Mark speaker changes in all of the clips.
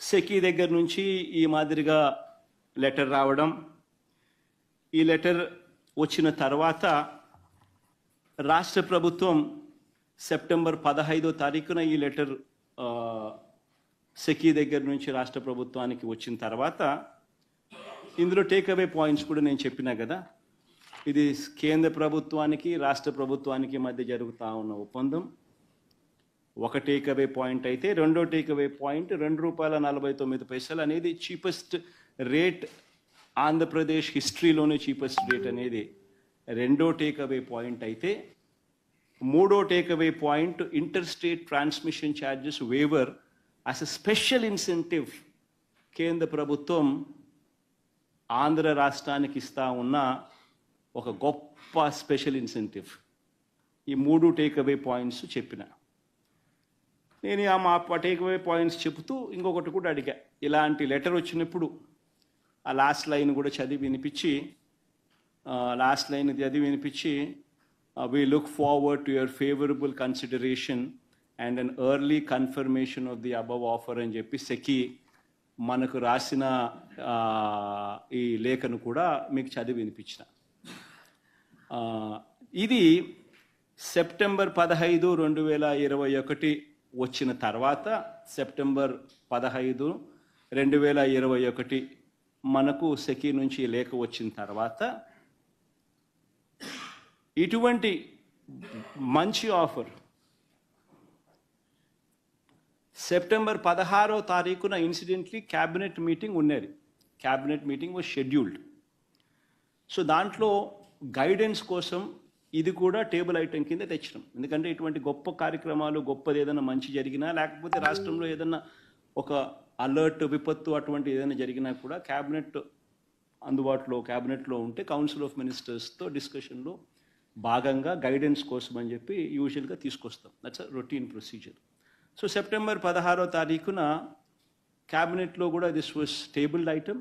Speaker 1: SECI దగ్గర నుంచి ఈ మాదిరిగా లెటర్ రావడం, ఈ లెటర్ వచ్చిన తర్వాత రాష్ట్ర ప్రభుత్వం సెప్టెంబర్ 15వ తారీఖున ఈ లెటర్ సెకీ దగ్గర నుంచి రాష్ట్ర ప్రభుత్వానికి వచ్చిన తర్వాత ఇందులో టేక్అవే పాయింట్స్ కూడా నేను చెప్పినా కదా. ఇది కేంద్ర ప్రభుత్వానికి రాష్ట్ర ప్రభుత్వానికి మధ్య జరుగుతూ ఉన్న ఒప్పందం. ఒక టేక్అవే పాయింట్ అయితే రెండో టేక్అవే పాయింట్ ₹2.49 అనేది చీపెస్ట్ రేట్, ఆంధ్రప్రదేశ్ హిస్టరీలోనే చీపెస్ట్ రేట్ అనేది రెండో టేక్అవే పాయింట్ అయితే, మూడో takeaway point inter state transmission charges waiver as a special incentive కేంద్ర ప్రభుత్వం ఆంధ్ర రాష్ట్రానికి ఇస్తా ఉన్న ఒక గొప్ప స్పెషల్ ఇన్సెంటివ్. ఈ మూడు టేక్అవే పాయింట్స్ చెప్పిన నేను మా టేక్అవే పాయింట్స్ చెబుతూ ఇంకొకటి కూడా అడిగా. ఇలాంటి లెటర్ వచ్చినప్పుడు ఆ లాస్ట్ లైన్ కూడా చదివి వినిపించి we look forward to your favorable consideration and an early confirmation of the above offer అని చెప్పి సెకీ మనకు రాసిన ఈ లేఖను కూడా మీకు చదివి వినిపించిన. ఇది సెప్టెంబర్ 15, 2021 వచ్చిన తర్వాత, సెప్టెంబర్ 15, 2021 మనకు సెకీ నుంచి లేఖ వచ్చిన తర్వాత ఇటువంటి మంచి ఆఫర్ సెప్టెంబర్ 16వ తారీఖున ఇన్సిడెంట్లీ క్యాబినెట్ మీటింగ్ ఉన్నది. Cabinet meeting was scheduled. So దాంట్లో గైడెన్స్ కోసం ఇది కూడా టేబుల్ ఐటెం కింద తెచ్చినాం. ఎందుకంటే ఇటువంటి గొప్ప కార్యక్రమాలు, గొప్పది ఏదైనా మంచి జరిగినా, లేకపోతే రాష్ట్రంలో ఏదైనా ఒక అలర్ట్, విపత్తు అటువంటి ఏదైనా జరిగినా కూడా క్యాబినెట్లో ఉంటే కౌన్సిల్ ఆఫ్ మినిస్టర్స్తో డిస్కషన్లో భాగంగా గైడెన్స్ కోసం అని చెప్పి యూజువల్గా తీసుకొస్తాం. That's a routine procedure. So September 16వ తారీఖున క్యాబినెట్లో కూడా this was tabled item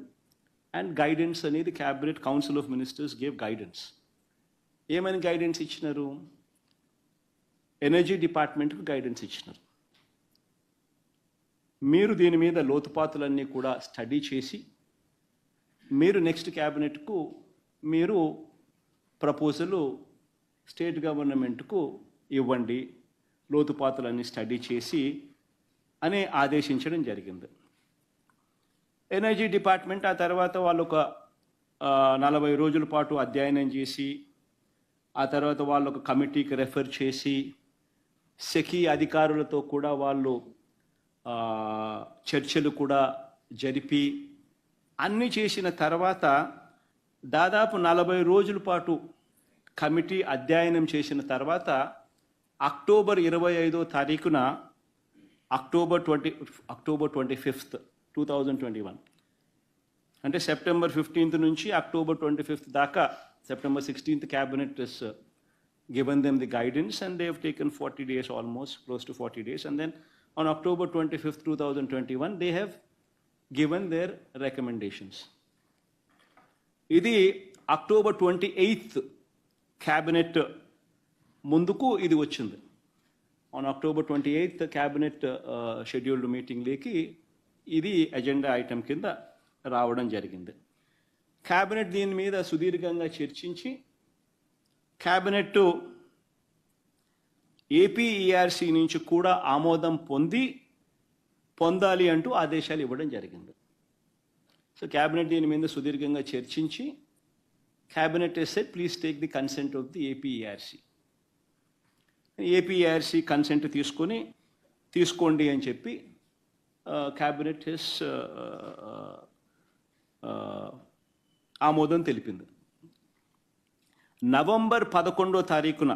Speaker 1: and guidance అనేది cabinet council of ministers gave guidance. ఏమని గైడెన్స్ ఇచ్చినారు? ఎనర్జీ డిపార్ట్మెంట్కు గైడెన్స్ ఇచ్చినారు. మీరు దీని మీద లోతుపాతులన్నీ కూడా స్టడీ చేసి మీరు నెక్స్ట్ క్యాబినెట్కు మీరు ప్రపోజలు స్టేట్ గవర్నమెంట్కు ఇవ్వండి, లోతుపాతులన్నీ స్టడీ చేసి అని ఆదేశించడం జరిగింది. ఎనర్జీ డిపార్ట్మెంట్ ఆ తర్వాత వాళ్ళు ఒక 40 రోజుల పాటు అధ్యయనం చేసి, ఆ తర్వాత వాళ్ళు ఒక కమిటీకి రెఫర్ చేసి, సెకీ అధికారులతో కూడా వాళ్ళు చర్చలు కూడా జరిపి అన్నీ చేసిన తర్వాత దాదాపు 40 రోజుల పాటు కమిటీ అధ్యయనం చేసిన తర్వాత అక్టోబర్ 25వ తారీఖున అక్టోబర్ 25th 2021 అంటే సెప్టెంబర్ 15th నుంచి అక్టోబర్ 25th దాకా, September 16th cabinet is given them the guidance and they have taken 40 days, almost close to 40 days, and then on October 25th 2021 they have given their recommendations. ఇది October 28th cabinet ముందుకు ఇది వచ్చింది. On October 28th cabinet scheduled మీటింగ్లోకి ఇది agenda item కింద రావడం జరిగింది. Cabinet దీని మీద సుదీర్ఘంగా చర్చించి క్యాబినెట్ ఏపీఈఆర్సీ నుంచి కూడా ఆమోదం పొందాలి అంటూ ఆదేశాలు ఇవ్వడం జరిగింది. సో క్యాబినెట్ దీని మీద సుదీర్ఘంగా చర్చించి cabinet has said please take the consent of the APERC. APERC consent తీసుకోండి అని చెప్పి క్యాబినెట్ ఆమోదం తెలిపింది. నవంబర్ 11వ తారీఖున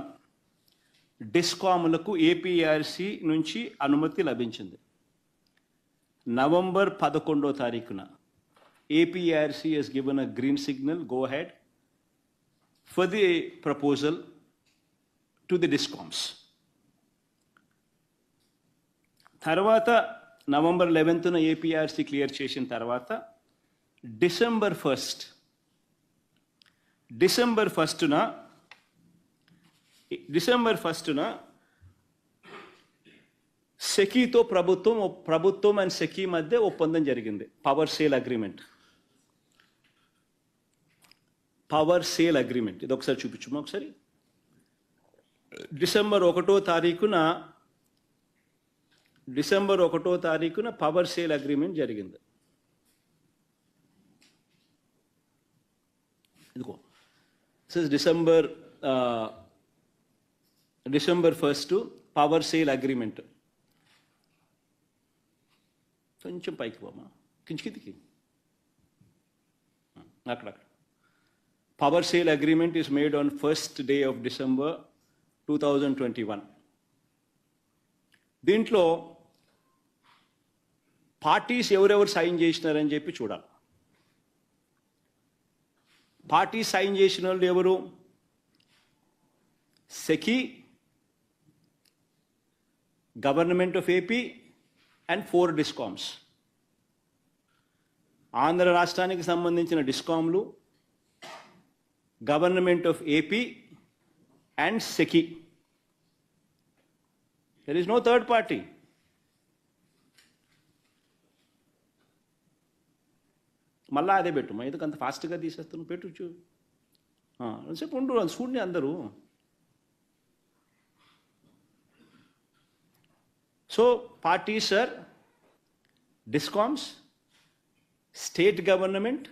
Speaker 1: డిస్కాములకు ఏపీఆర్సీ నుంచి అనుమతి లభించింది. నవంబర్ 11వ తారీఖున APRC has given a green signal, go ahead for the proposal to the discoms. తర్వాత నవంబర్ 11న ఏపీఆర్సీ క్లియర్ చేసిన తర్వాత డిసెంబర్ 1న సెకీతో ప్రభుత్వం అండ్ సెకీ మధ్య ఒప్పందం జరిగింది. Power sale agreement. ఇది ఒకసారి చూపించమ్మా ఒకసారి. డిసెంబర్ 1వ తారీఖున పవర్ సేల్ అగ్రిమెంట్ జరిగింది. ఇదిగో డిసెంబర్ 1 పవర్ సేల్ అగ్రిమెంట్. కొంచెం పైకి పోమా, కిందికి అక్కడ. Power sale agreement is made on 1st day of December 2021. దీంట్లో పార్టీస్ ఎవరెవరు సైన్ చేసినారని చెప్పి చూడాలి. పార్టీ సైన్ చేసిన వాళ్ళు ఎవరు? SECI, government of AP and 4 discoms. Andhra రాష్ట్రానికి సంబంధించిన డిస్కామ్లు, government of AP and SECI. There is no third party. మళ్ళా అదే పెట్టు, ఎందుకు అంత ఫాస్ట్గా తీసేస్తున్నావు? పెట్టు సేపు ఉండు, అది చూడండి అందరూ. So parties are discoms, state government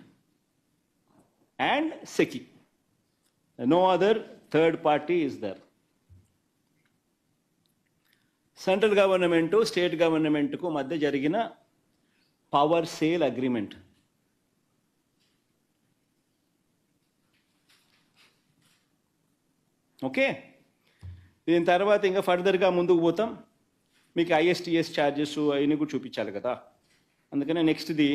Speaker 1: and SECI. No other third party is there. Central government స్టేట్ గవర్నమెంట్కు మధ్య జరిగిన పవర్ సేల్ అగ్రిమెంట్. ఓకే, దీని తర్వాత ఇంకా ఫర్దర్గా ముందుకు పోతాం. మీకు ISTS ఛార్జెస్ అవన్నీ కూడా చూపించాలి కదా, అందుకనే నెక్స్ట్ది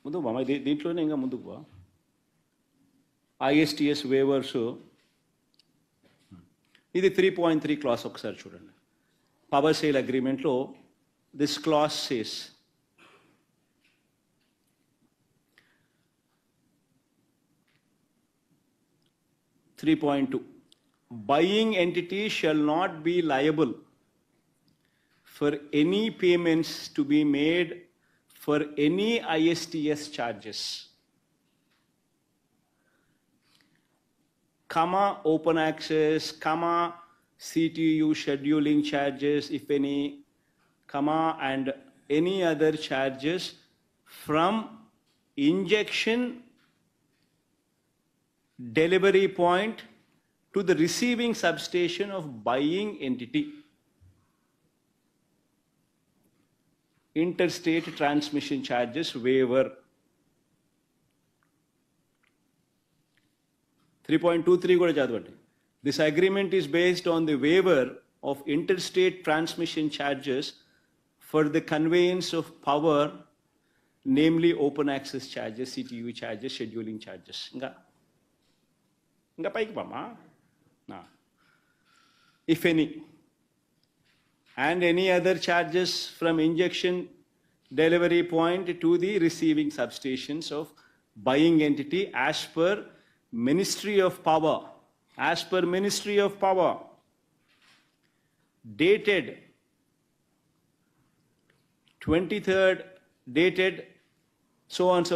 Speaker 1: ముందుకు బా, దీంట్లోనే ఇంకా ముందుకు బా. ISTS వేవర్స్, ఇది 3.3 క్లాస్ ఒకసారి చూడండి. పవర్ సేల్ అగ్రిమెంట్లో this clause says buying entity shall not be liable for any payments to be made for any ISTS charges, open access, CTU scheduling charges, if any, and any other charges from injection delivery point to the receiving substation of buying entity. Interstate transmission charges waiver. 3.23 కూడా చదవండి. This agreement is based on the waiver of interstate transmission charges for the conveyance of power, namely open access charges, CTU charges, scheduling charges. ఇంకా పైకి పమ్మా. If any, and any other charges from injection delivery point to the receiving substations of buying entity as per Ministry of Power, dated 23rd, dated so and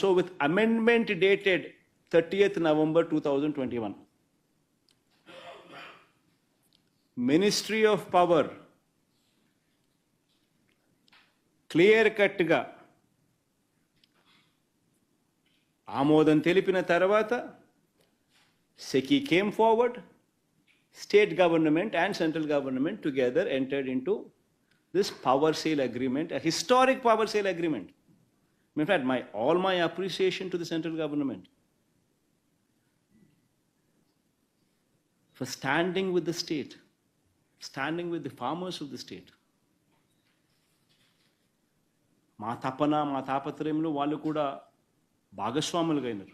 Speaker 1: so with amendment dated 30th November 2021. Ministry of Power clear కట్గా ఆమోదం తెలిపిన తర్వాత SECI came forward, state government and central government together entered into this power sale agreement, a historic power sale agreement. In fact, all my appreciation to the central government for standing with the state, standing with the farmers of the state. మా తపన మా తాపత్రయంలో వాళ్ళు కూడా భాగస్వాములుగా అయినారు.